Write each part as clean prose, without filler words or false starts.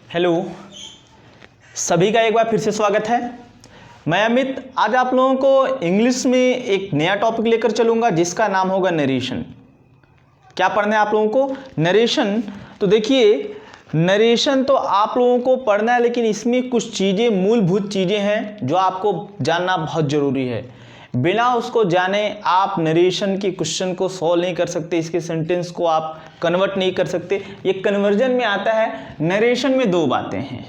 Hello, सभी का एक बार फिर से स्वागत है। मैं अमित आज आप लोगों को इंग्लिश में एक नया टॉपिक लेकर चलूँगा जिसका नाम होगा नरेशन। क्या पढ़ना है आप लोगों को? नरेशन। तो देखिए, नरेशन तो आप लोगों को पढ़ना है, लेकिन इसमें कुछ चीज़ें, मूलभूत चीज़ें हैं जो आपको जानना बहुत ज़रूरी है। बिना उसको जाने आप नरेशन की क्वेश्चन को सॉल्व नहीं कर सकते, इसके सेंटेंस को आप कन्वर्ट नहीं कर सकते। ये कन्वर्जन में आता है। नरेशन में दो बातें हैं,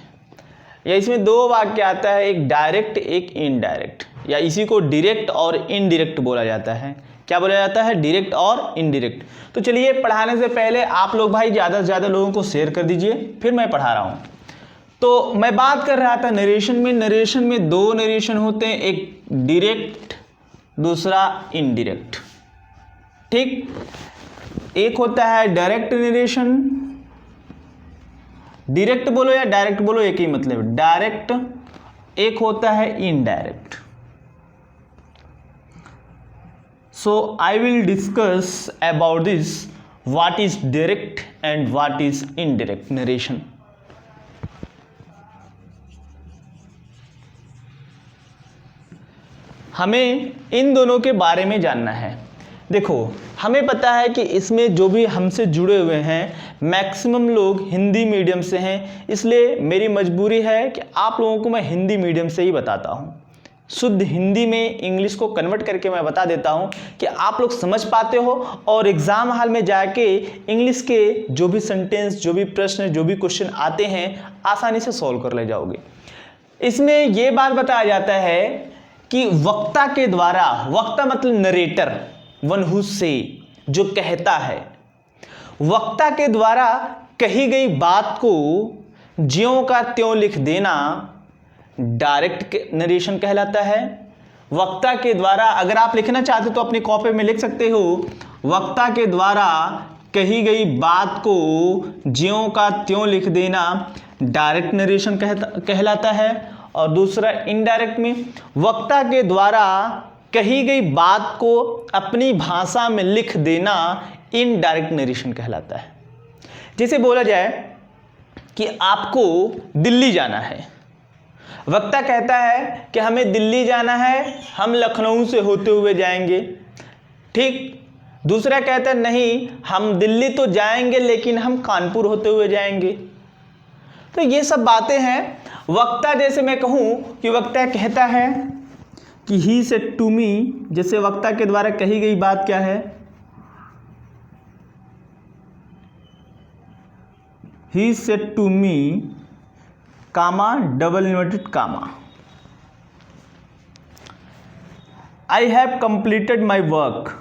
या इसमें दो वाक्य आता है, एक डायरेक्ट एक इनडायरेक्ट, या इसी को डायरेक्ट और इनडायरेक्ट बोला जाता है। क्या बोला जाता है? डायरेक्ट और इनडायरेक्ट। तो चलिए, पढ़ाने से पहले आप लोग भाई ज़्यादा से ज़्यादा लोगों को शेयर कर दीजिए, फिर मैं पढ़ा रहा हूँ। तो मैं बात कर रहा था नरेशन में। नरेशन में दो नरेशन होते हैं, एक डायरेक्ट, दूसरा इनडायरेक्ट। ठीक, एक होता है डायरेक्ट नरेशन, डायरेक्ट बोलो या डायरेक्ट बोलो एक ही मतलब, डायरेक्ट। एक होता है indirect. So I will discuss about this, what is direct and what is indirect narration. हमें इन दोनों के बारे में जानना है। देखो, हमें पता है कि इसमें जो भी हमसे जुड़े हुए हैं मैक्सिमम लोग हिंदी मीडियम से हैं, इसलिए मेरी मजबूरी है कि आप लोगों को मैं हिंदी मीडियम से ही बताता हूँ। शुद्ध हिंदी में इंग्लिश को कन्वर्ट करके मैं बता देता हूँ कि आप लोग समझ पाते हो, और एग्ज़ाम हॉल में जाके इंग्लिश के जो भी सेंटेंस, जो भी प्रश्न, जो भी क्वेश्चन आते हैं आसानी से सॉल्व कर ले जाओगे। इसमें यह बात बताया जाता है कि वक्ता के द्वारा, वक्ता मतलब नरेटर, वन हु से, जो कहता है, वक्ता के द्वारा कही गई बात को ज्यों का त्यों लिख देना डायरेक्ट नरेशन कहलाता है। वक्ता के द्वारा, अगर आप लिखना चाहते हो तो अपनी कॉपी में लिख सकते हो, वक्ता के द्वारा कही गई बात को ज्यों का त्यों लिख देना डायरेक्ट नरेशन कहलाता है। और दूसरा इनडायरेक्ट में, वक्ता के द्वारा कही गई बात को अपनी भाषा में लिख देना इनडायरेक्ट नरेशन कहलाता है। जैसे बोला जाए कि आपको दिल्ली जाना है, वक्ता कहता है कि हमें दिल्ली जाना है, हम लखनऊ से होते हुए जाएंगे। ठीक, दूसरा कहता है नहीं, हम दिल्ली तो जाएंगे लेकिन हम कानपुर होते हुए जाएंगे। तो ये सब बातें हैं। वक्ता, जैसे मैं कहूं कि वक्ता कहता है कि ही सेड टू मी, जैसे वक्ता के द्वारा कही गई बात क्या है, he said to me, comma, double inverted comma, I have completed my work,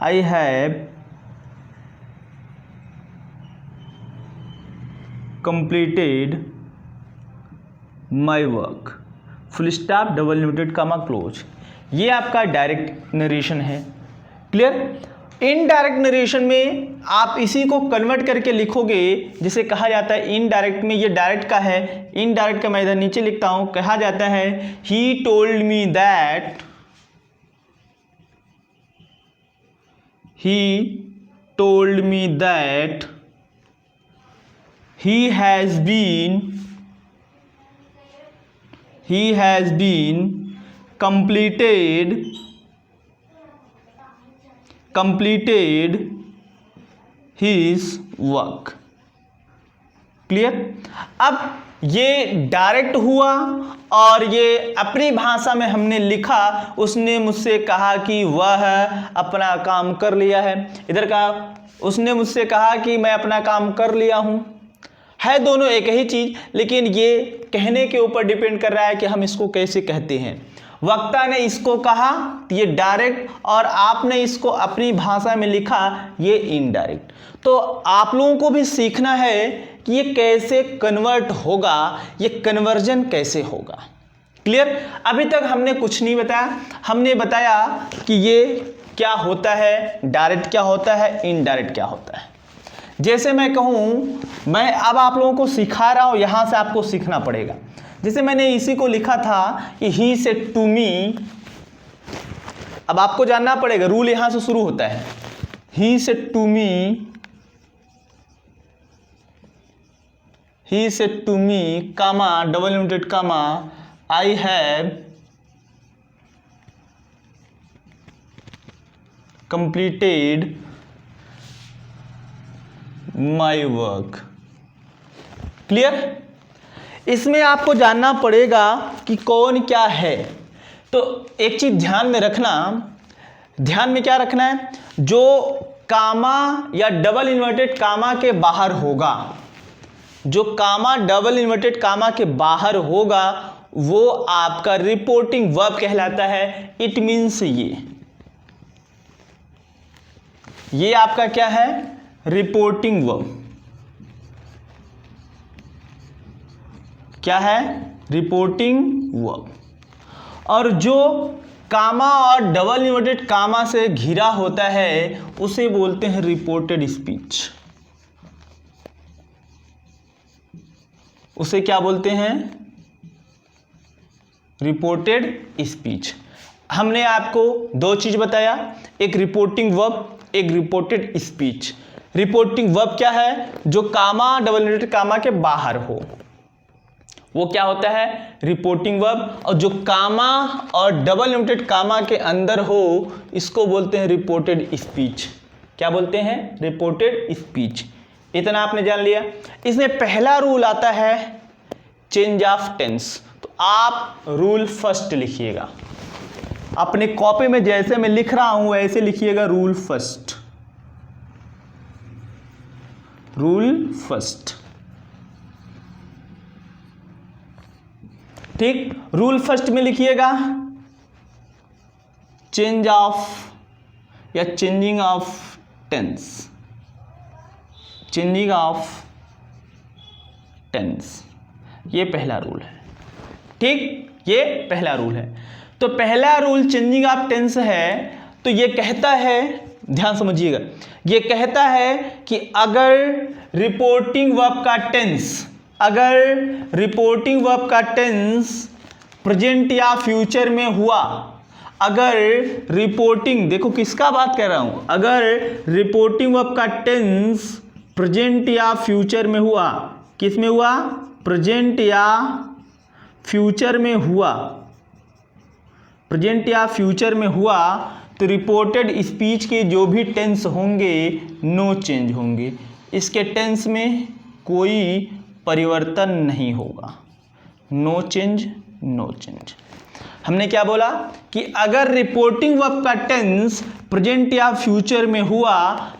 I have completed my work, full stop, double inverted comma, close. ये आपका डायरेक्ट नरेशन है। क्लियर? इनडायरेक्ट नरेशन में आप इसी को कन्वर्ट करके लिखोगे, जिसे कहा जाता है इनडायरेक्ट में। ये डायरेक्ट का है, इनडायरेक्ट का मैं इधर नीचे लिखता हूं। कहा जाता है ही told me that, he told me that he has been completed his work। Clear? अब ये डायरेक्ट हुआ और ये अपनी भाषा में हमने लिखा। उसने मुझसे कहा कि वह अपना काम कर लिया है। इधर का उसने मुझसे कहा कि मैं अपना काम कर लिया हूं। है दोनों एक ही चीज, लेकिन ये कहने के ऊपर डिपेंड कर रहा है कि हम इसको कैसे कहते हैं। वक्ता ने इसको कहा, ये डायरेक्ट, और आपने इसको अपनी भाषा में लिखा, ये इनडायरेक्ट। तो आप लोगों को भी सीखना है कि ये कैसे कन्वर्ट होगा, ये कन्वर्जन कैसे होगा। क्लियर? अभी तक हमने कुछ नहीं बताया। हमने बताया कि ये क्या होता है, डायरेक्ट क्या होता है, इनडायरेक्ट क्या होता है। जैसे मैं कहूं, मैं अब आप लोगों को सिखा रहा हूं, यहां से आपको सीखना पड़ेगा। जैसे मैंने इसी को लिखा था कि ही सेड टू मी, अब आपको जानना पड़ेगा, रूल यहां से शुरू होता है। He said to me he said to me comma double inverted comma I have completed my work. Clear? इसमें आपको जानना पड़ेगा कि कौन क्या है। तो एक चीज ध्यान में रखना, ध्यान में क्या रखना है, जो कामा या डबल इन्वर्टेड कामा के बाहर होगा, जो कामा डबल इन्वर्टेड कामा के बाहर होगा वो आपका रिपोर्टिंग वर्ब कहलाता है। इट मीन्स ये आपका क्या है, रिपोर्टिंग वर्ब। क्या है? Reporting verb. और जो कामा और डबल इन्वर्टेड कामा से घिरा होता है उसे बोलते हैं रिपोर्टेड स्पीच। उसे क्या बोलते हैं? Reported speech. हमने आपको दो चीज बताया, एक रिपोर्टिंग वर्ब, एक रिपोर्टेड स्पीच। रिपोर्टिंग वर्ब क्या है? जो कामा डबल इन्वर्टेड कामा के बाहर हो वो क्या होता है? Reporting verb. और जो कामा और डबल इन्वर्टेड कामा के अंदर हो इसको बोलते हैं रिपोर्टेड स्पीच। क्या बोलते हैं? Reported speech. इतना आपने जान लिया। इसमें पहला रूल आता है चेंज ऑफ टेंस। तो आप रूल फर्स्ट लिखिएगा अपने कॉपी में, जैसे मैं लिख रहा हूं वैसे लिखिएगा रूल फर्स्ट। रूल फर्स्ट, ठीक। रूल फर्स्ट में लिखिएगा चेंज ऑफ या changing of tense. Changing of tense, ये पहला रूल है, ठीक। ये पहला रूल है। तो पहला रूल चेंजिंग ऑफ टेंस है। तो ये कहता है, ध्यान समझिएगा, ये कहता है कि अगर रिपोर्टिंग वर्ब का टेंस, अगर रिपोर्टिंग वर्ब का टेंस प्रेजेंट या फ्यूचर में हुआ, अगर रिपोर्टिंग, देखो किसका बात कर रहा हूं, अगर रिपोर्टिंग वर्ब का टेंस प्रेजेंट या फ्यूचर में हुआ, किस में हुआ? प्रेजेंट या फ्यूचर में हुआ, प्रेजेंट या फ्यूचर में हुआ, तो रिपोर्टेड स्पीच के जो भी टेंस होंगे नो चेंज होंगे। इसके टेंस में कोई परिवर्तन नहीं होगा। No change, no change. हमने क्या बोला कि अगर रिपोर्टिंग वर्ब का टेंस प्रेजेंट या फ्यूचर में हुआ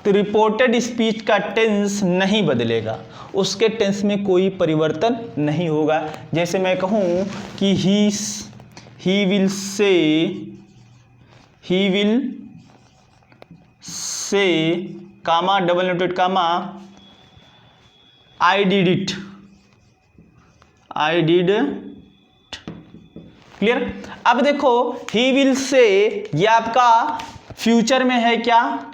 तो रिपोर्टेड स्पीच का टेंस नहीं बदलेगा, उसके टेंस में कोई परिवर्तन नहीं होगा। जैसे मैं कहूं कि he will say comma double noted comma I did it, I did. Clear? अब देखो ही विल से ये आपका फ्यूचर में है, क्या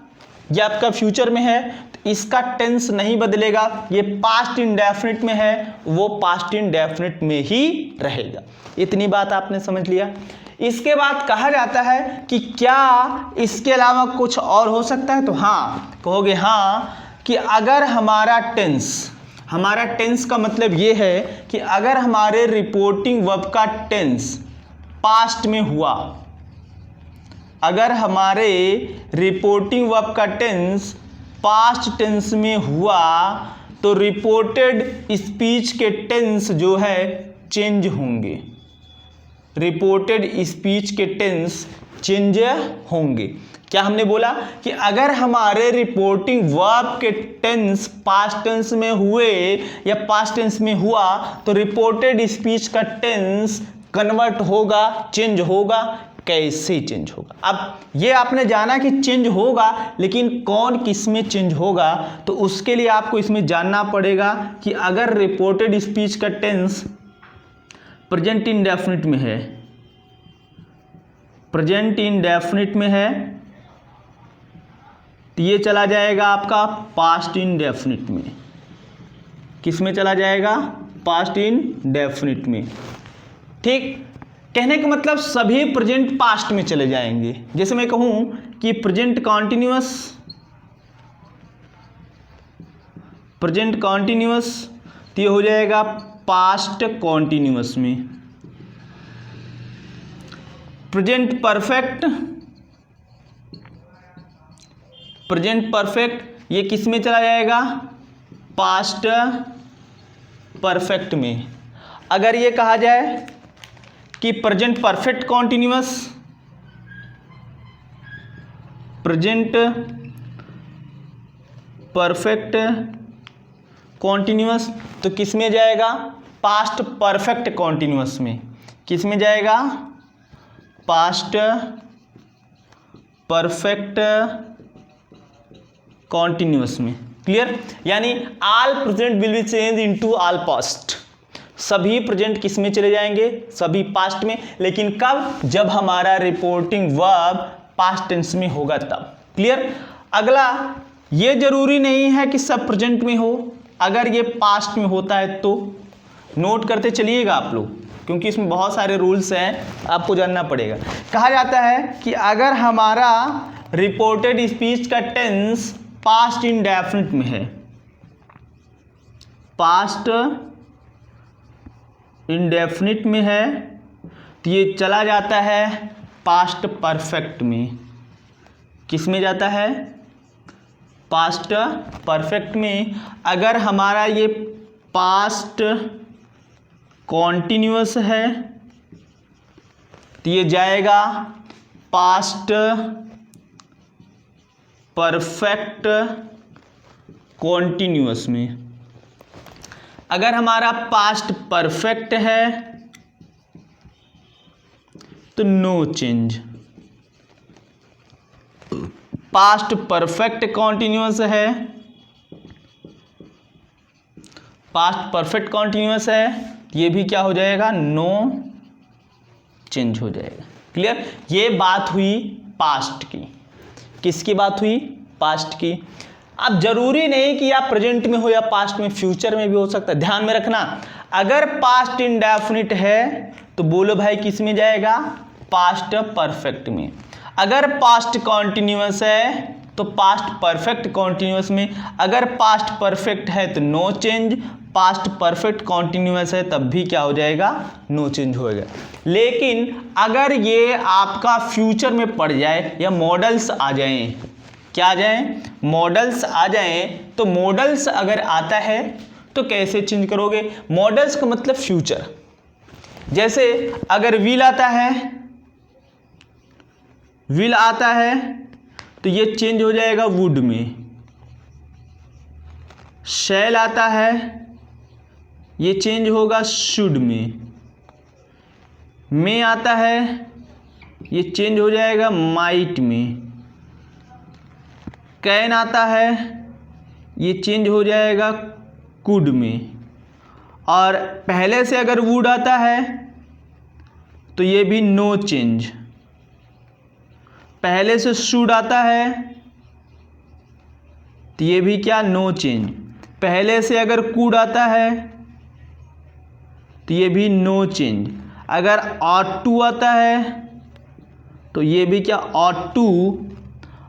ये आपका फ्यूचर में है, तो इसका टेंस नहीं बदलेगा। ये पास्ट इंडेफिनिट में है, वो पास्ट इंडेफिनिट में ही रहेगा। इतनी बात आपने समझ लिया। इसके बाद कहा जाता है कि क्या इसके अलावा कुछ और हो सकता है? तो हाँ, कहोगे हाँ कि अगर हमारा टेंस का मतलब ये है कि अगर हमारे रिपोर्टिंग वर्ब का टेंस पास्ट में हुआ, अगर हमारे रिपोर्टिंग वर्ब का टेंस पास्ट टेंस में हुआ तो रिपोर्टेड स्पीच के टेंस जो है चेंज होंगे। रिपोर्टेड स्पीच के टेंस चेंज होंगे। क्या हमने बोला कि अगर हमारे रिपोर्टिंग वर्ब के टेंस पास्ट टेंस में हुए या पास्ट टेंस में हुआ तो रिपोर्टेड स्पीच का टेंस कन्वर्ट होगा, चेंज होगा। कैसे चेंज होगा? अब ये आपने जाना कि चेंज होगा, लेकिन कौन किस में चेंज होगा, तो उसके लिए आपको इसमें जानना पड़ेगा कि अगर रिपोर्टेड स्पीच का टेंस प्रेजेंट इंडेफिनिट में है, प्रेजेंट इंडेफिनिट में है, तो ये चला जाएगा आपका पास्ट इंडेफिनिट में। किस में चला जाएगा? पास्ट इंडेफिनिट में। ठीक, कहने का मतलब सभी प्रेजेंट पास्ट में चले जाएंगे। जैसे मैं कहूं कि प्रेजेंट कॉन्टिन्यूअस तो ये हो जाएगा पास्ट कॉन्टिन्यूअस में। प्रेजेंट परफेक्ट ये किस में चला जाएगा? पास्ट परफेक्ट में। अगर ये कहा जाए कि present perfect continuous, present perfect continuous, तो किस में जाएगा? पास्ट परफेक्ट कॉन्टिन्यूअस में। किस में जाएगा? पास्ट परफेक्ट कॉन्टिन्यूअस में। क्लियर? यानी all present will be change into all past. सभी प्रेजेंट किस में चले जाएंगे? सभी पास्ट में। लेकिन कब? जब हमारा रिपोर्टिंग वर्ब पास्ट टेंस में होगा तब। क्लियर? अगला, ये जरूरी नहीं है कि सब प्रेजेंट में हो, अगर ये पास्ट में होता है तो नोट करते चलिएगा आप लोग, क्योंकि इसमें बहुत सारे रूल्स हैं, आपको जानना पड़ेगा। कहा जाता है कि अगर हमारा रिपोर्टेड स्पीच का टेंस पास्ट इंडेफिनिट में है, पास्ट इंडेफिनिट में है, तो ये चला जाता है पास्ट परफेक्ट में। किस में जाता है? पास्ट परफेक्ट में। अगर हमारा ये पास्ट कॉन्टिन्यूअस है तो ये जाएगा पास्ट परफेक्ट कॉन्टिन्यूअस में। अगर हमारा पास्ट परफेक्ट है तो no change. Past perfect continuous है, पास्ट परफेक्ट कॉन्टिन्यूअस है, ये भी क्या हो जाएगा? नो चेंज हो जाएगा। क्लियर? ये बात हुई पास्ट की। किसकी बात हुई? पास्ट की। अब जरूरी नहीं कि आप प्रेजेंट में हो या पास्ट में, फ्यूचर में भी हो सकता है। ध्यान में रखना, अगर पास्ट इंडेफिनिट है तो बोलो भाई किस में जाएगा? पास्ट परफेक्ट में। अगर पास्ट कॉन्टिन्यूअस है तो पास्ट परफेक्ट कॉन्टिन्यूअस में। अगर पास्ट परफेक्ट है तो no change, past perfect continuous है तब भी क्या हो जाएगा? नो चेंज होएगा। लेकिन अगर ये आपका फ्यूचर में पड़ जाए या मॉडल्स आ जाएं, क्या आ जाएं? मॉडल्स आ जाएं, तो मॉडल्स अगर आता है तो कैसे चेंज करोगे? मॉडल्स का मतलब फ्यूचर। जैसे अगर विल आता है, विल आता है तो ये चेंज हो जाएगा वुड में। शैल आता है, ये चेंज होगा शुड में। मे आता है, ये चेंज हो जाएगा माइट में। कैन आता है, ये चेंज हो जाएगा कुड में। और पहले से अगर वुड आता है तो ये भी नो चेंज। पहले से शुड आता है तो ये भी क्या? No change. पहले से अगर कुड आता है तो ये भी नो चेंज। अगर ऑट टू आता है तो ये भी क्या? Ought to.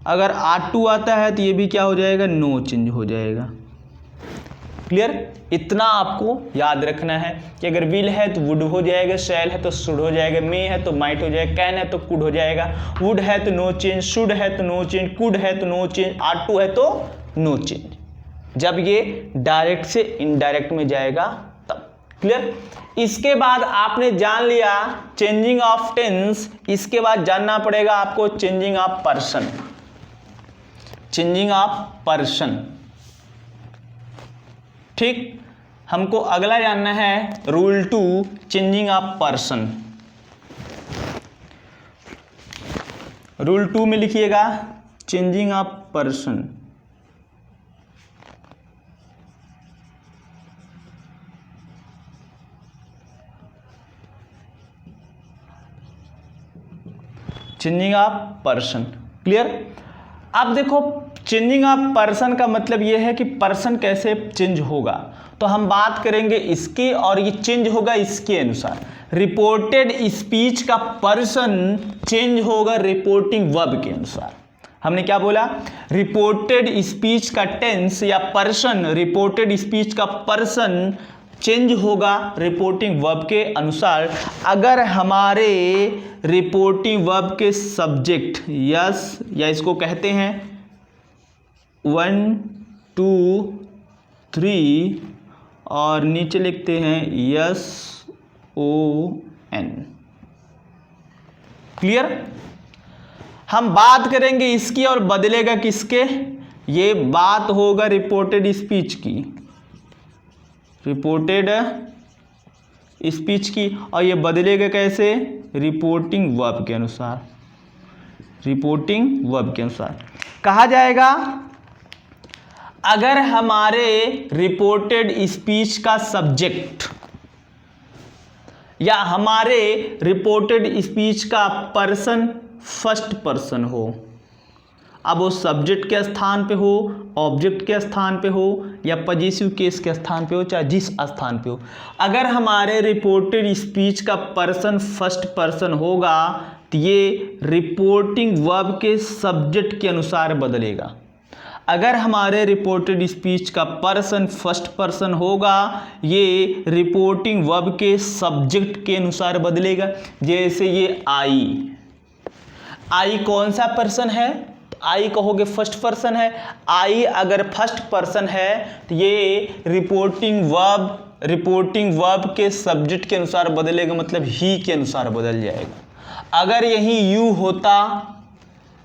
अगर ऑट टू आता है तो ये भी क्या हो जाएगा? नो चेंज हो जाएगा। क्लियर? इतना आपको याद रखना है कि अगर विल है तो वुड हो जाएगा, शैल है तो शुड हो जाएगा, मे है तो माइट हो जाएगा, कैन है तो कुड हो जाएगा, वुड है तो नो चेंज, शुड है तो नो चेंज, कुड है तो नो चेंज, ऑट टू है तो नो चेंज। जब ये डायरेक्ट से इनडायरेक्ट में जाएगा तब। क्लियर? इसके बाद आपने जान लिया चेंजिंग ऑफ टेंस। इसके बाद जानना पड़ेगा आपको changing of person. Changing of person, ठीक? हमको अगला जानना है rule 2, changing of person. Rule 2 में लिखिएगा changing of person. Changing of person. Clear? अब देखो, चेंजिंग ऑफ पर्सन का मतलब ये है कि पर्सन कैसे चेंज होगा। तो हम बात करेंगे इसकी, और ये चेंज होगा इसके अनुसार। रिपोर्टेड स्पीच का पर्सन चेंज होगा रिपोर्टिंग वर्ब के अनुसार। हमने क्या बोला, रिपोर्टेड स्पीच का टेंस या पर्सन, रिपोर्टेड स्पीच का पर्सन चेंज होगा रिपोर्टिंग वर्ब के अनुसार अगर हमारे रिपोर्टिंग वर्ब के सब्जेक्ट यस, या इसको कहते हैं 1 2 3 और नीचे लिखते हैं यस ओ एन। क्लियर? हम बात करेंगे इसकी और बदलेगा किसके, ये बात होगा रिपोर्टेड स्पीच की, रिपोर्टेड स्पीच की, और ये बदलेगा कैसे, रिपोर्टिंग वर्ब के अनुसार, रिपोर्टिंग वर्ब के अनुसार। कहा जाएगा अगर हमारे रिपोर्टेड स्पीच का सब्जेक्ट या हमारे रिपोर्टेड स्पीच का पर्सन फर्स्ट पर्सन हो, अब वो सब्जेक्ट के स्थान पे हो, ऑब्जेक्ट के स्थान पे हो, या पॉजिटिव केस के स्थान पे हो, चाहे जिस स्थान पे हो, अगर हमारे रिपोर्टेड स्पीच का पर्सन फर्स्ट पर्सन होगा तो ये रिपोर्टिंग वर्ब के सब्जेक्ट के अनुसार बदलेगा। अगर हमारे रिपोर्टेड स्पीच का पर्सन फर्स्ट पर्सन होगा ये रिपोर्टिंग वर्ब के सब्जेक्ट के अनुसार बदलेगा। जैसे ये आई कौन सा पर्सन है, आई कहोगे फर्स्ट पर्सन है, आई अगर फर्स्ट पर्सन है तो ये रिपोर्टिंग वर्ब के सब्जेक्ट के अनुसार बदलेगा, मतलब ही के अनुसार बदल जाएगा। अगर यही यू होता,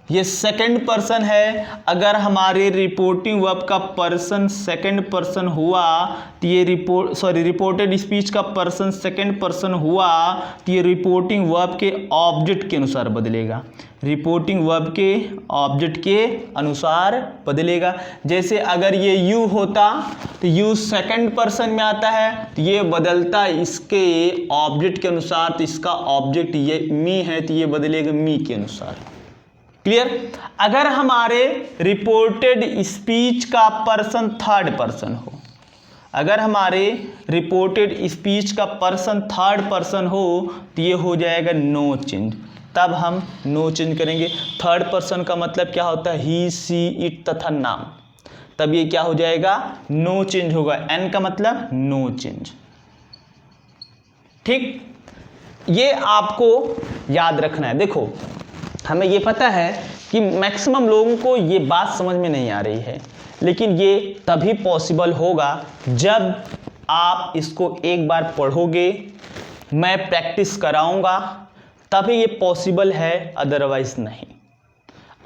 ये सेकंड पर्सन है, अगर हमारे रिपोर्टिंग वर्ब का पर्सन सेकंड पर्सन हुआ तो ये रिपोर्टेड स्पीच का पर्सन सेकंड पर्सन हुआ तो ये रिपोर्टिंग वर्ब के ऑब्जेक्ट के अनुसार बदलेगा, रिपोर्टिंग वर्ब के ऑब्जेक्ट के अनुसार बदलेगा। जैसे अगर ये यू होता तो यू सेकंड पर्सन में आता है तो ये बदलता इसके ऑब्जेक्ट के अनुसार, तो इसका ऑब्जेक्ट ये मी है तो ये बदलेगा मी के अनुसार। क्लियर? अगर हमारे रिपोर्टेड स्पीच का पर्सन थर्ड पर्सन हो, अगर हमारे रिपोर्टेड स्पीच का पर्सन थर्ड पर्सन हो तो ये हो जाएगा नो चेंज, तब हम नो चेंज करेंगे। थर्ड पर्सन का मतलब क्या होता है, ही सी इट तथा नाम, तब ये क्या हो जाएगा, नो चेंज होगा। एन का मतलब नो चेंज। ठीक, ये आपको याद रखना है। देखो हमें ये पता है कि मैक्सिमम लोगों को ये बात समझ में नहीं आ रही है, लेकिन ये तभी पॉसिबल होगा जब आप इसको एक बार पढ़ोगे, मैं प्रैक्टिस कराऊंगा, तभी ये पॉसिबल है, अदरवाइज नहीं।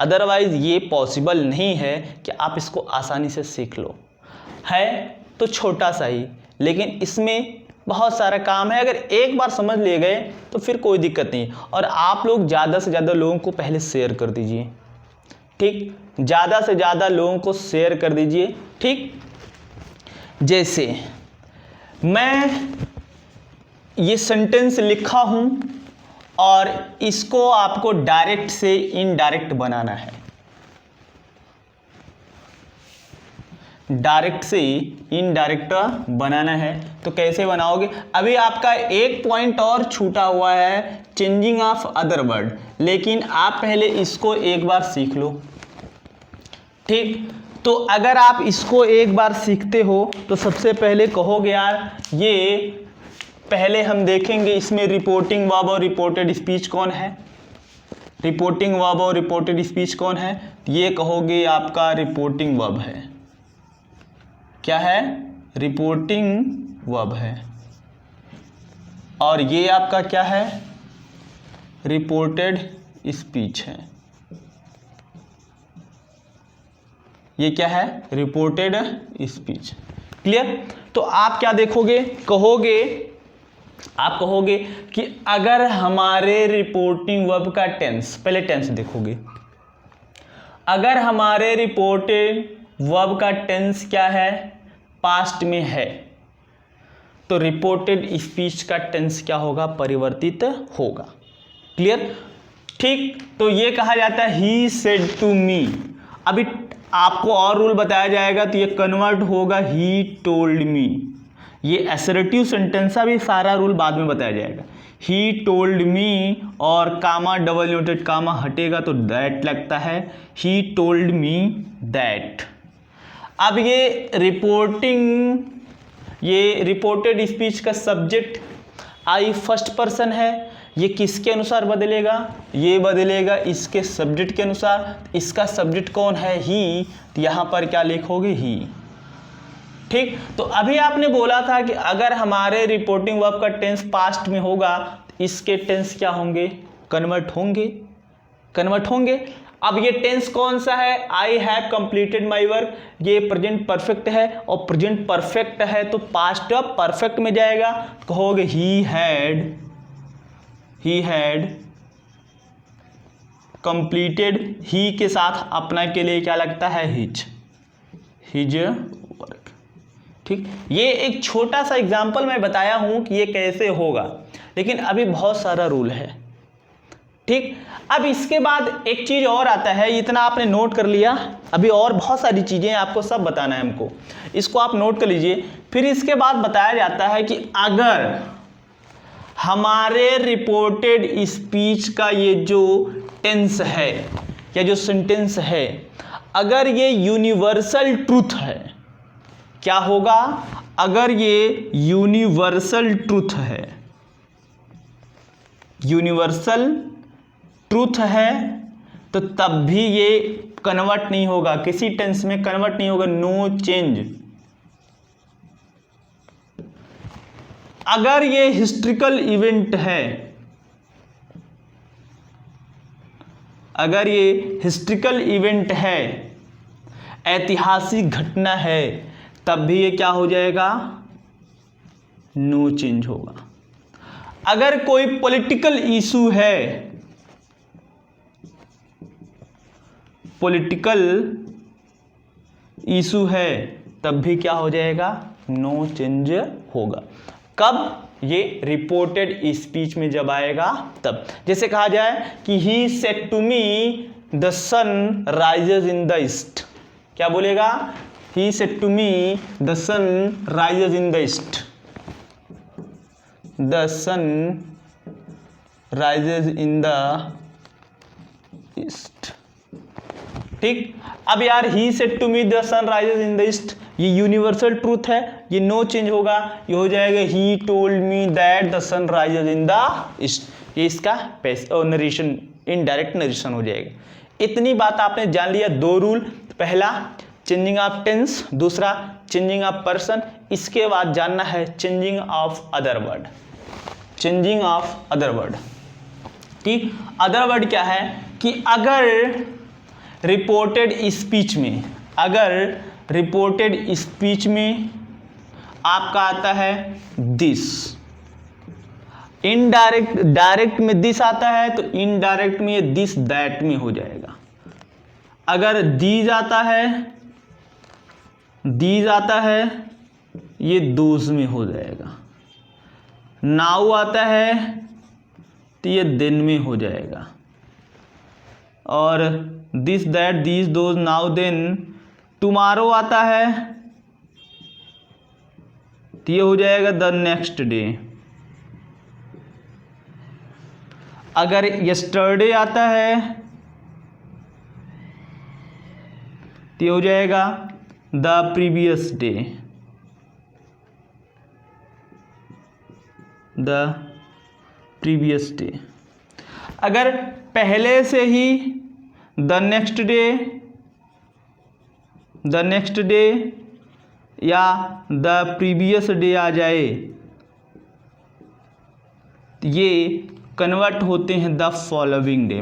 अदरवाइज ये पॉसिबल नहीं है कि आप इसको आसानी से सीख लो। है तो छोटा सा ही, लेकिन इसमें बहुत सारा काम है। अगर एक बार समझ ले गए तो फिर कोई दिक्कत नहीं। और आप लोग ज़्यादा से ज़्यादा लोगों को पहले शेयर कर दीजिए। ठीक, ज़्यादा से ज़्यादा लोगों को शेयर कर दीजिए। ठीक, जैसे मैं ये सेंटेंस लिखा हूँ और इसको आपको डायरेक्ट से इनडायरेक्ट बनाना है, डायरेक्ट से इनडायरेक्ट बनाना है। तो कैसे बनाओगे, अभी आपका एक पॉइंट और छूटा हुआ है, चेंजिंग ऑफ अदर वर्ड, लेकिन आप पहले इसको एक बार सीख लो। ठीक, तो अगर आप इसको एक बार सीखते हो तो सबसे पहले कहोगे यार ये पहले हम देखेंगे इसमें रिपोर्टिंग वर्ब और रिपोर्टेड स्पीच कौन है, रिपोर्टिंग वर्ब और रिपोर्टेड स्पीच कौन है, ये कहोगे आपका रिपोर्टिंग वर्ब है। क्या है, रिपोर्टिंग वर्ब है। और ये आपका क्या है, रिपोर्टेड स्पीच है। ये क्या है, रिपोर्टेड स्पीच। क्लियर? तो आप क्या देखोगे, आप कहोगे कि अगर हमारे रिपोर्टिंग वर्ब का टेंस, पहले टेंस देखोगे, अगर हमारे रिपोर्टेड वर्ब का टेंस क्या है, पास्ट में है, तो रिपोर्टेड स्पीच का टेंस क्या होगा, परिवर्तित होगा। क्लियर? ठीक, तो ये कहा जाता है ही सेड टू मी। अभी आपको और रूल बताया जाएगा तो ये कन्वर्ट होगा ही टोल्ड मी, ये असर्टिव सेंटेंस है, अभी सारा रूल बाद में बताया जाएगा। ही टोल्ड मी और कामा डबल नोटेड कामा हटेगा तो दैट लगता है, ही टोल्ड मी दैट। अब ये रिपोर्टेड स्पीच का सब्जेक्ट आई फर्स्ट पर्सन है, ये किसके अनुसार बदलेगा, ये बदलेगा इसके सब्जेक्ट के अनुसार। इसका सब्जेक्ट कौन है, ही, तो यहाँ पर क्या लिखोगे, ही। ठीक, तो अभी आपने बोला था कि अगर हमारे रिपोर्टिंग वर्ब का टेंस पास्ट में होगा तो इसके टेंस क्या होंगे, कन्वर्ट होंगे। अब ये टेंस कौन सा है, आई हैव कंप्लीटेड माई वर्क, ये प्रेजेंट परफेक्ट है, और प्रेजेंट परफेक्ट है तो पास्ट परफेक्ट में जाएगा, कहोगे ही हैड कंप्लीटेड, ही के साथ अपना के लिए क्या लगता है, हिज वर्क। ठीक, ये एक छोटा सा एग्जाम्पल मैं बताया हूं कि ये कैसे होगा, लेकिन अभी बहुत सारा रूल है। ठीक, अब इसके बाद एक चीज और आता है, इतना आपने नोट कर लिया, अभी और बहुत सारी चीजें आपको सब बताना है हमको, इसको आप नोट कर लीजिए। फिर इसके बाद बताया जाता है कि अगर हमारे रिपोर्टेड स्पीच का ये जो टेंस है या जो सेंटेंस है, अगर ये यूनिवर्सल ट्रूथ है, क्या होगा, अगर ये यूनिवर्सल ट्रूथ है तो तब भी ये कन्वर्ट नहीं होगा, किसी टेंस में कन्वर्ट नहीं होगा, नो चेंज। अगर ये हिस्ट्रिकल इवेंट है, ऐतिहासिक घटना है, तब भी ये क्या हो जाएगा, नो चेंज होगा। अगर कोई पॉलिटिकल इशू है, तब भी क्या हो जाएगा, नो चेंज होगा। कब, ये रिपोर्टेड स्पीच में जब आएगा तब। जैसे कहा जाए कि he said to me the sun rises in the east, क्या बोलेगा, he said to me the sun rises in the east, the sun rises in the east. ठीक, अब यार he said to me the sun rises in the east, ये universal truth है, ये no change होगा, ये हो जाएगा he told me that the sun rises in the east. ये इसका नरेशन, इनडायरेक्ट नरेशन हो जाएगा। इतनी बात आपने जान लिया, दो रूल, पहला चेंजिंग ऑफ टेंस, दूसरा चेंजिंग ऑफ पर्सन। इसके बाद जानना है चेंजिंग ऑफ अदर वर्ड, ठीक। अदर वर्ड क्या है कि अगर रिपोर्टेड स्पीच में आपका आता है दिस, डायरेक्ट में दिस आता है तो इनडायरेक्ट में ये दिस दैट में हो जाएगा। अगर दीज आता है ये दोज में हो जाएगा। नाउ आता है तो ये दिन में हो जाएगा। और this that these those now then, tomorrow आता है तो ये हो जाएगा द नेक्स्ट डे। अगर यस्टरडे आता है तो ये हो जाएगा द प्रीवियस डे, अगर पहले से ही द नेक्स्ट डे या द प्रीवियस डे आ जाए तो ये कन्वर्ट होते हैं द फॉलोइंग डे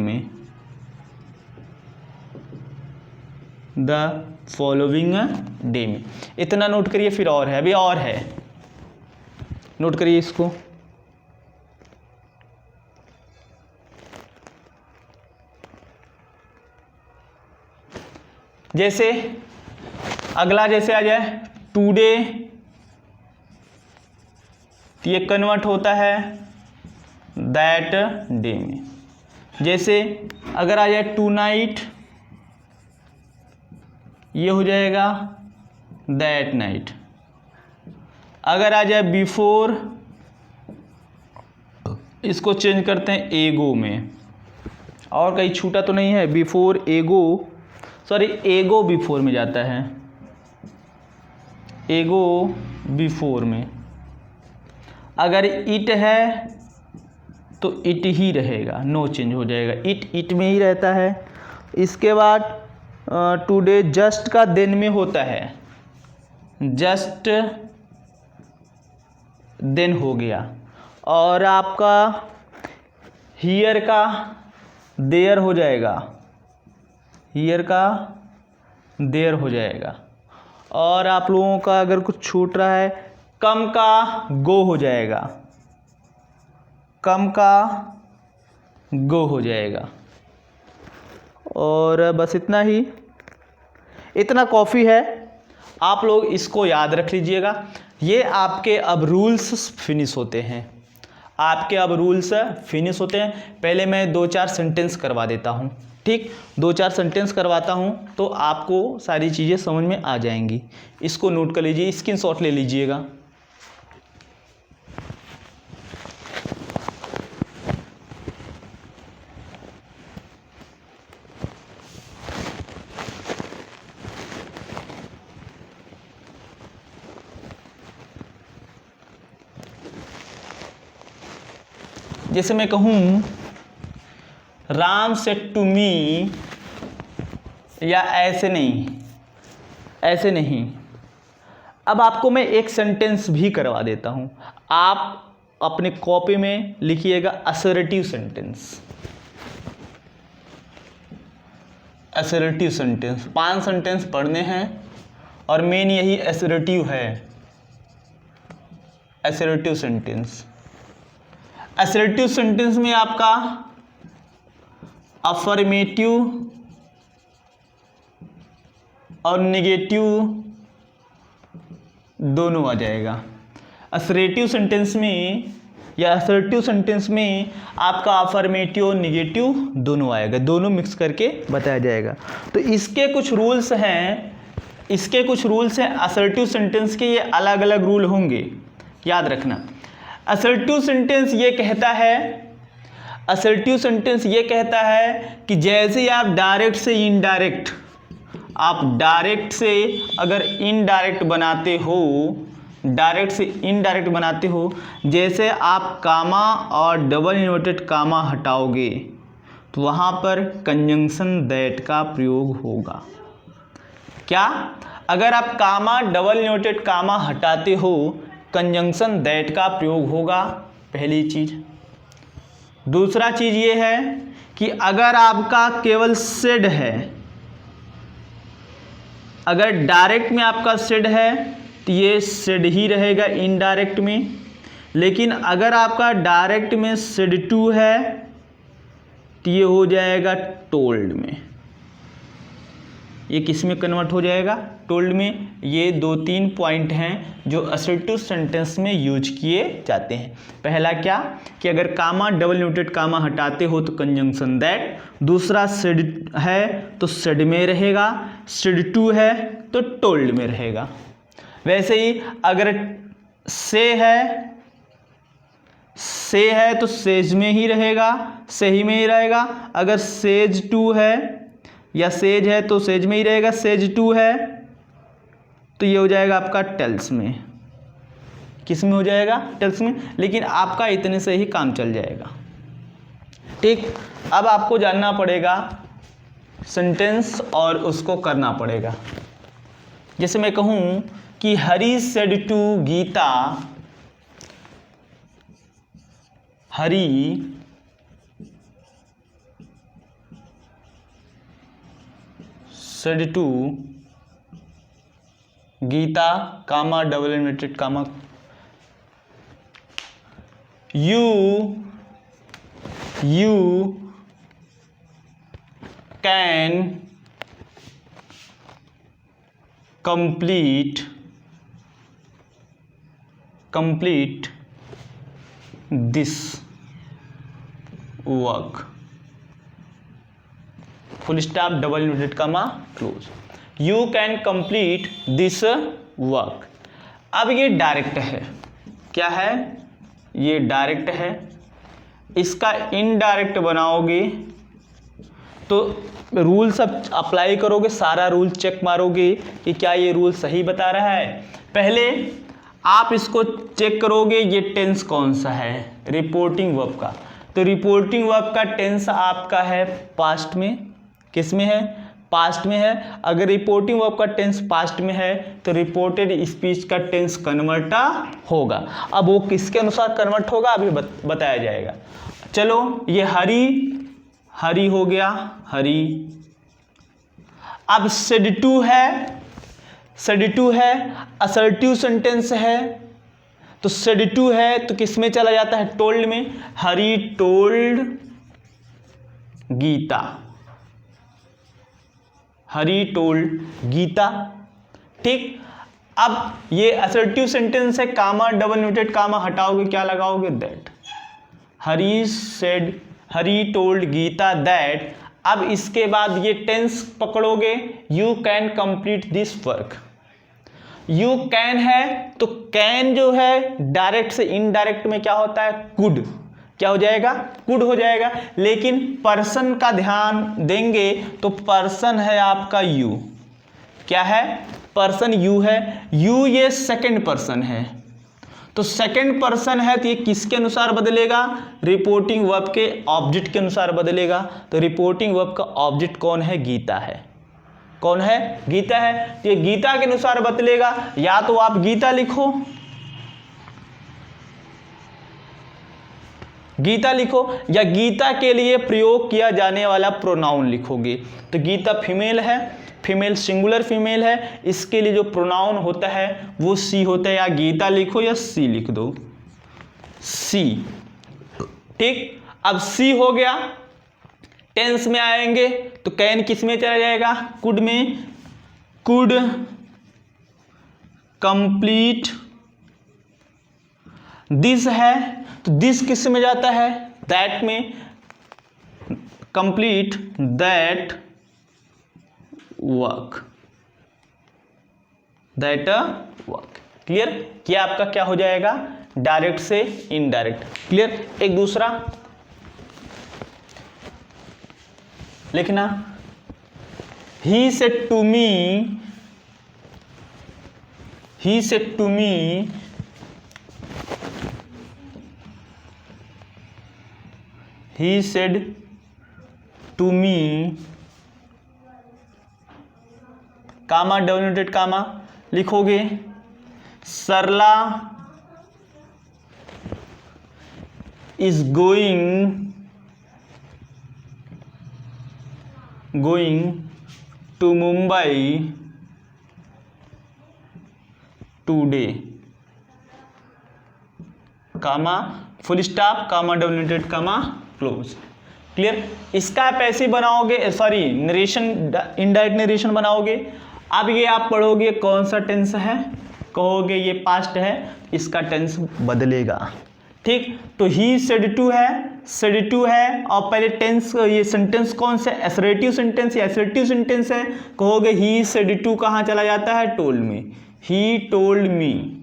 में, इतना नोट करिए। फिर और है, अभी और है, नोट करिए इसको। जैसे अगला जैसे आ जाए टुडे, तो ये कन्वर्ट होता है दैट डे में। जैसे अगर आ जाए टू नाइट, ये हो जाएगा दैट नाइट। अगर आ जाए बिफोर, इसको चेंज करते हैं एगो में, और कहीं छूटा तो नहीं है, बिफोर एगो, सॉरी एगो बिफोर में जाता है, एगो बिफोर में। अगर इट है तो इट ही रहेगा, नो चेंज हो जाएगा, इट में ही रहता है। इसके बाद टुडे जस्ट का देन में होता है, जस्ट देन हो गया। और आपका हियर का देयर हो जाएगा, हियर का देयर हो जाएगा। और आप लोगों का अगर कुछ छूट रहा है, कम का गो हो जाएगा, कम का गो हो जाएगा। और बस इतना ही, इतना कॉफ़ी है। आप लोग इसको याद रख लीजिएगा। ये आपके अब रूल्स फिनिश होते हैं, आपके अब रूल्स फिनिश होते हैं। पहले मैं 2-4 सेंटेंस करवा देता हूँ, ठीक, 2-4 सेंटेंस करवाता हूँ तो आपको सारी चीज़ें समझ में आ जाएंगी। इसको नोट कर लीजिए, स्क्रीनशॉट ले लीजिएगा। जैसे मैं कहूँ राम सेड टू मी, या ऐसे नहीं, ऐसे नहीं। अब आपको मैं एक सेंटेंस भी करवा देता हूँ, आप अपने कॉपी में लिखिएगा assertive sentence, assertive sentence. 5 sentence पढ़ने हैं और मेन यही असर्टिव है, असर्टिव सेंटेंस। असर्टिव सेंटेंस में आपका अफर्मेटिव और नेगेटिव दोनों आ जाएगा। असर्टिव सेंटेंस में या असर्टिव सेंटेंस में आपका अफर्मेटिव और नेगेटिव दोनों आएगा, दोनों मिक्स करके बताया जाएगा। तो इसके कुछ रूल्स हैं, इसके कुछ रूल्स हैं असर्टिव सेंटेंस के, ये अलग अलग रूल होंगे, याद रखना। असर्टिव सेंटेंस ये कहता है, असर्टिव सेंटेंस ये कहता है कि जैसे आप डायरेक्ट से इनडायरेक्ट, आप डायरेक्ट से अगर इनडायरेक्ट बनाते हो, डायरेक्ट से इनडायरेक्ट बनाते हो, जैसे आप कामा और डबल इन्वर्टेड कामा हटाओगे तो वहाँ पर कंजंक्शन दैट का प्रयोग होगा। क्या? अगर आप कामा डबल इन्वर्टेड कामा हटाते हो, कंजंक्शन दैट का प्रयोग होगा, पहली चीज। दूसरा चीज ये है कि अगर आपका केवल सेड है, अगर डायरेक्ट में आपका सेड है तो ये सेड ही रहेगा इनडायरेक्ट में, लेकिन अगर आपका डायरेक्ट में सेड टू है तो ये हो जाएगा टोल्ड में। ये किस में कन्वर्ट हो जाएगा? टोल्ड में। ये 2-3 पॉइंट हैं जो असर्टिव सेंटेंस में यूज किए जाते हैं। पहला क्या कि अगर कामा डबल इन्वर्टेड कामा हटाते हो तो कंजंक्शन दैट। दूसरा सेड है तो सेड में रहेगा, सेड टू है तो टोल्ड में रहेगा। वैसे ही अगर से है तो सेज में ही रहेगा, सही में ही रहेगा। अगर सेज टू है या सेज है तो सेज में ही रहेगा, सेज टू है तो ये हो जाएगा आपका टेल्स में। किस में हो जाएगा? टेल्स में। लेकिन आपका इतने से ही काम चल जाएगा, ठीक। अब आपको जानना पड़ेगा सेंटेंस और उसको करना पड़ेगा। जैसे मैं कहूँ कि Hari said to Gita, Hari said to Gita comma double inverted comma you can complete this work, full stop double inverted comma close. You can complete this work। अब ये डायरेक्ट है, क्या है, ये डायरेक्ट है। इसका इनडायरेक्ट बनाओगे तो रूल सब अप्लाई करोगे, सारा रूल चेक मारोगे कि क्या ये रूल सही बता रहा है। पहले आप इसको चेक करोगे ये टेंस कौन सा है, रिपोर्टिंग वर्ब का। तो रिपोर्टिंग वर्ब का टेंस आपका है पास्ट में, किस में है, पास्ट में है। अगर रिपोर्टिंग वर्ब का टेंस पास्ट में है तो रिपोर्टेड स्पीच का टेंस कन्वर्ट होगा। अब वो किसके अनुसार कन्वर्ट होगा अभी बताया जाएगा। चलो ये हरी, हरी हो गया, हरी। अब सेड टू है, सेड टू है, असर्टिव सेंटेंस है, तो सेड टू है तो किस में चला जाता है, टोल्ड में। हरी टोल्ड गीता, हरी टोल्ड गीता, ठीक। अब ये असर्टिव सेंटेंस है, कामा डबल न्यूटेड कामा हटाओगे, क्या लगाओगे, that. Hari said, Hari told Gita that. अब इसके बाद ये टेंस पकड़ोगे, you can complete this work. You can है तो कैन जो है डायरेक्ट से इनडायरेक्ट में क्या होता है, कुड, क्या हो जाएगा, कुड हो जाएगा। लेकिन पर्सन का ध्यान देंगे तो पर्सन है आपका यू, क्या है, पर्सन यू है। यू ये सेकंड पर्सन है, तो सेकंड पर्सन है तो ये किसके अनुसार बदलेगा, रिपोर्टिंग वर्ब के ऑब्जेक्ट के अनुसार बदलेगा। तो रिपोर्टिंग वर्ब का ऑब्जेक्ट कौन है, गीता है, कौन है, गीता है। तो ये गीता के अनुसार बदलेगा। या तो आप गीता लिखो, गीता लिखो, या गीता के लिए प्रयोग किया जाने वाला प्रोनाउन लिखोगे। तो गीता फीमेल है, फीमेल सिंगुलर फीमेल है, इसके लिए जो प्रोनाउन होता है वो सी होता है। या गीता लिखो या सी लिख दो, सी, ठीक। अब सी हो गया, टेंस में आएंगे तो कैन किस में चला जाएगा, कुड में। कुड कंप्लीट दिस है तो दिस किस में जाता है, दैट में। Complete that work, that work. Clear, क्या आपका क्या हो जाएगा, डायरेक्ट से इनडायरेक्ट। क्लियर। एक दूसरा लिखना, he said to me, he said to me, he said to me, comma double inverted comma लिखोगे, Sarla is going to Mumbai today, comma full stop, comma double inverted comma close. Clear. इसका आप ऐसे बनाओगे, sorry narration, indirect narration बनाओगे। अब ये आप पढ़ोगे कौन सा टेंस है, कहोगे ये पास्ट है, इसका टेंस बदलेगा, ठीक। तो ही सेड टू है, सेड टू है, और पहले टेंस, ये सेंटेंस कौन सा, एसरेटिव सेंटेंस या एसर्टिव सेंटेंस है, कहोगे ही सेड टू कहाँ चला जाता है, टोल्ड में, ही टोल्ड मी।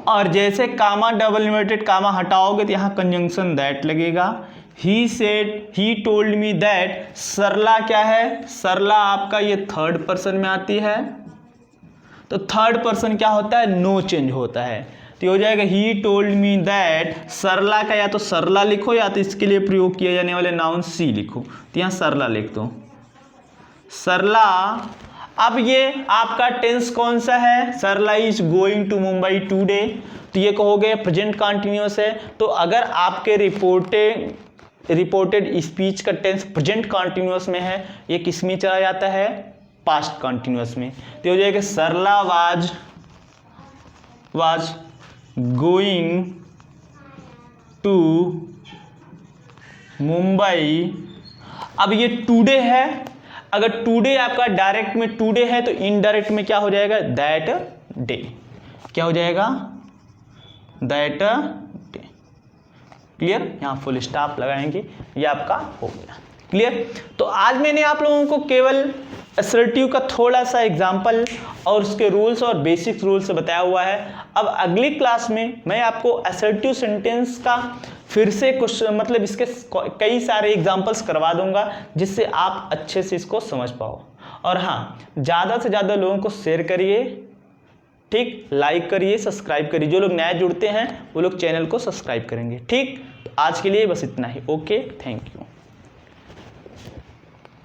और जैसे कामा डबल इन्वर्टेड कामा हटाओगे तो यहाँ कंजंक्शन दैट लगेगा। He said, he told me that. Sarla क्या है, सरला आपका ये थर्ड पर्सन में आती है, तो थर्ड पर्सन क्या होता है, नो चेंज होता है। तो हो जाएगा ही टोल्ड मी दैट। सरला का या तो सरला लिखो या तो इसके लिए प्रयोग किए जाने वाले नाउन सी लिखो, तो यहाँ सरला लिख दो, सरला। अब ये आपका टेंस कौन सा है, Sarla is going to Mumbai today, तो ये कहोगे प्रेजेंट कंटिन्यूअस है। तो अगर आपके रिपोर्टेड स्पीच का टेंस प्रेजेंट कंटिन्यूअस में है, ये किस में चला जाता है, पास्ट कंटिन्यूअस में। तो हो जाएगा सरला वाज गोइंग टू मुंबई। अब ये टुडे है, अगर टुडे आपका डायरेक्ट में टुडे है तो इनडायरेक्ट में क्या हो जाएगा, दैट डे, क्या हो जाएगा, दैट डे। क्लियर। यहाँ फुल स्टॉप लगाएंगे, ये आपका हो गया। क्लियर। तो आज मैंने आप लोगों को केवल असर्टिव का थोड़ा सा एग्जाम्पल और उसके रूल्स और बेसिक रूल्स बताया हुआ है। अब अगली क्लास में मैं आपको असर्टिव सेंटेंस का फिर से कुछ मतलब इसके कई सारे एग्जाम्पल्स करवा दूंगा, जिससे आप अच्छे से इसको समझ पाओ। और हाँ, ज़्यादा से ज़्यादा लोगों को शेयर करिए, ठीक, लाइक करिए, सब्सक्राइब करिए। जो लोग नए जुड़ते हैं वो लोग चैनल को सब्सक्राइब करेंगे। ठीक, आज के लिए बस इतना ही। Okay, thank you.